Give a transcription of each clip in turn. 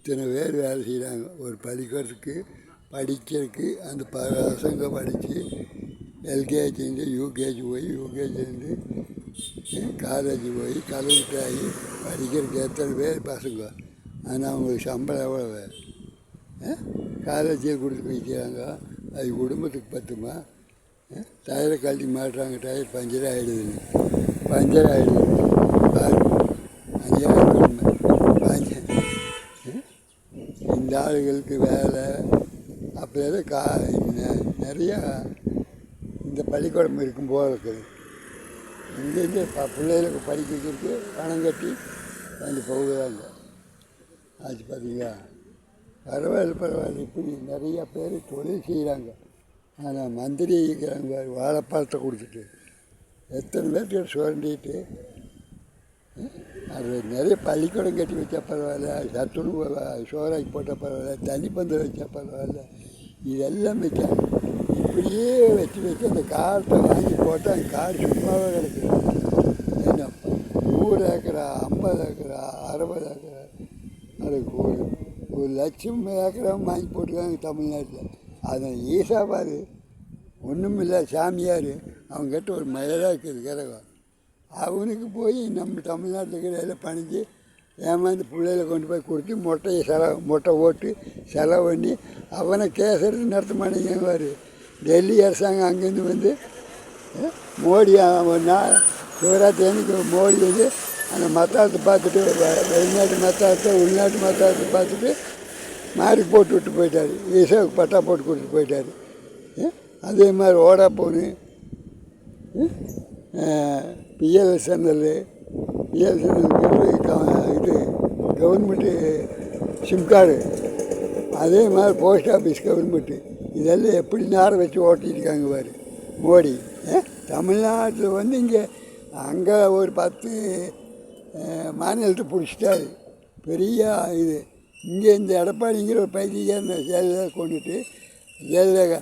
இத்தனை பேர் வேலை செய்கிறாங்க ஒரு பள்ளிக்கூடத்துக்கு படிக்கிறதுக்கு. அந்த பசங்க படித்து எல்கேஜிலேருந்து யூகேஜி போய் யூகேஜிலேருந்து காலேஜ் போய் கலெக்டர் ஆகி படிக்கிறதுக்கு எத்தனை பேர் பசங்க. ஆனால் அவங்களுக்கு சம்பளம் எவ்வளோ? காலேஜில் கொடுத்து வைக்கிறாங்க. அது குடும்பத்துக்கு பத்துமா? டயரை கழட்டி மாட்டுறாங்க, டயர் பஞ்சர் ஆகிடுதுன்னு. பஞ்சர் ஆகிடுது. அநியாய கொடுமை. இந்த ஆளுகளுக்கு வேலை அப்படியே நிறையா இந்த பள்ளிக்கூடம் இருக்கும் போல இருக்குது. இங்கேருந்து பிள்ளைகளுக்கு படிக்க வச்சுருக்கு பணம் கட்டி வந்து போகுதாங்க. ஆச்சு பார்த்தீங்களா? பரவாயில்ல. இப்படி நிறையா பேர் தொழில் செய்கிறாங்க. ஆனால் மந்திரி இருக்கிறாங்க வாழைப்பழத்தை கொடுத்துட்டு எத்தனை பேர்கிட்ட சுரண்டிட்டு அது நிறைய பள்ளிக்கூடம் கட்டி வச்சா பரவாயில்ல, சத்துணவு சோறாக்கி போட்டால் பரவாயில்ல, தனிப்பந்தல் வச்சா பரவாயில்ல. இதெல்லாம் வைக்க இப்படியே வச்சு அந்த காட்டை வாங்கி போட்டால் அந்த காடு சும்மாவே கிடக்குது. என்ன 100 ஏக்கரா 50 ஏக்கரா 60 ஏக்கரா அதுக்கு ஒரு லட்சம் ஏக்கராவும் வாங்கி போட்டுருக்காங்க தமிழ்நாட்டில். அதை ஈசாபாரு ஒன்றும் இல்லை, சாமியார் அவங்ககிட்ட ஒரு மயிலாக இருக்குது கிரகம். அவனுக்கு போய் நம்ம தமிழ்நாட்டில் இருக்கிற பணிஞ்சு ஏமாந்து பிள்ளைகளை கொண்டு போய் கொடுத்து மொட்டை ஓட்டு செலவு பண்ணி அவனை கேஸ் எடுத்து நடத்த மாட்டேங்குவார். டெல்லி அரசாங்கம் அங்கேருந்து வந்து மோடி சிவராத்திரிக்கு மோடி வந்து அந்த மத்தாளத்தை பார்த்துட்டு வெளிநாட்டு மத்தாளத்தை உள்நாட்டு மத்தாளத்தை பார்த்துட்டு மாறி போட்டு விட்டு போயிட்டார். ஈசாவுக்கு பட்டா போட்டு கொடுத்துட்டு போயிட்டார். அதே மாதிரி ஓடாப்போனு பிஎல்எஸ்என்எல் இது கவர்மெண்ட்டு சிம் கார்டு, அதே மாதிரி போஸ்ட் ஆஃபீஸ் கவர்மெண்ட்டு, இதெல்லாம் எப்படி நேரம் வச்சு ஓட்டியிருக்காங்க பாரு மோடி. தமிழ்நாட்டில் வந்து இங்கே அங்கே ஒரு 10 மாநிலத்தை பிடிச்சிட்டாரு பெரிய இது. இங்கே இந்த எடப்பாடிங்கிற ஒரு பைத்தியக்காரனை ஜெயலலிதா கொண்டுட்டு ஜெயலலிதா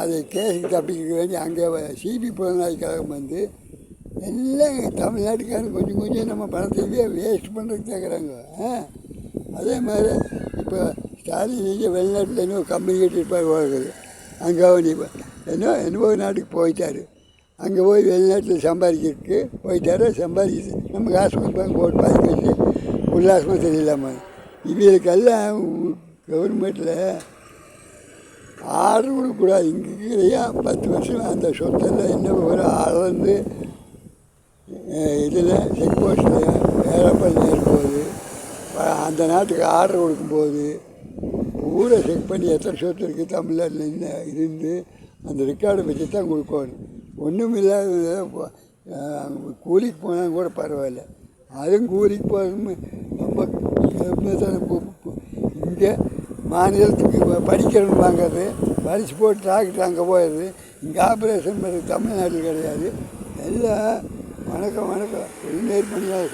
அதை கேஸுக்கு தப்பிக்க வேண்டி அங்கே சிபி புலனாய்வு கழகம் வந்து எல்லாம் தமிழ்நாட்டுக்காரங்க கொஞ்சம் நம்ம பணத்தையே வேஸ்ட் பண்ணுறதுக்கு கேட்குறாங்க. அதே மாதிரி இப்போ ஸ்டாலின் இங்கே வெளிநாட்டில் இன்னும் கம்பெனி கட்டிருப்பார் போகிறது. அங்கே என்னவோ நாட்டுக்கு போயிட்டார். அங்கே போய் வெளிநாட்டில் சம்பாதிக்கிறதுக்கு போயிட்டார். சம்பாதிச்சு நம்ம காசு கொடுப்பாங்க போட்டு பாதி வச்சு உல்லாசமாக தெரியலாமா. இவங்களுக்கெல்லாம் கவர்மெண்ட்டில் ஆர்டர் கொடுக்கக்கூடாது. இங்கே இருக்கிறையா 10 வருஷம் அந்த சொத்தெல்லாம் இன்னும் ஒரு அளந்து இதில் செக் போஸ்ட்டில் வேலைப்பள்ளி இருக்கும்போது அந்த நாட்டுக்கு ஆர்டர் கொடுக்கும்போது ஊரை செக் பண்ணி எத்தனை சொத்து இருக்குது தமிழ்நாட்டில் இருந்து அந்த ரெக்கார்டை வச்சு தான் கொடுக்கணும். ஒன்றும் இல்லாத கூலிக்கு போனால் கூட பரவாயில்ல. அதுவும் கூலிக்கு போகிறது ரொம்ப இங்கே மாநிலத்துக்கு படிக்கிறவங்க வாங்கிறது படித்து போட்டு டாக்டர் அங்கே போயிடுது. இங்கே ஆப்ரேஷன் பண்ணுறது தமிழ்நாட்டில் கிடையாது. எல்லாம் வணக்கம். நேர்மணியாக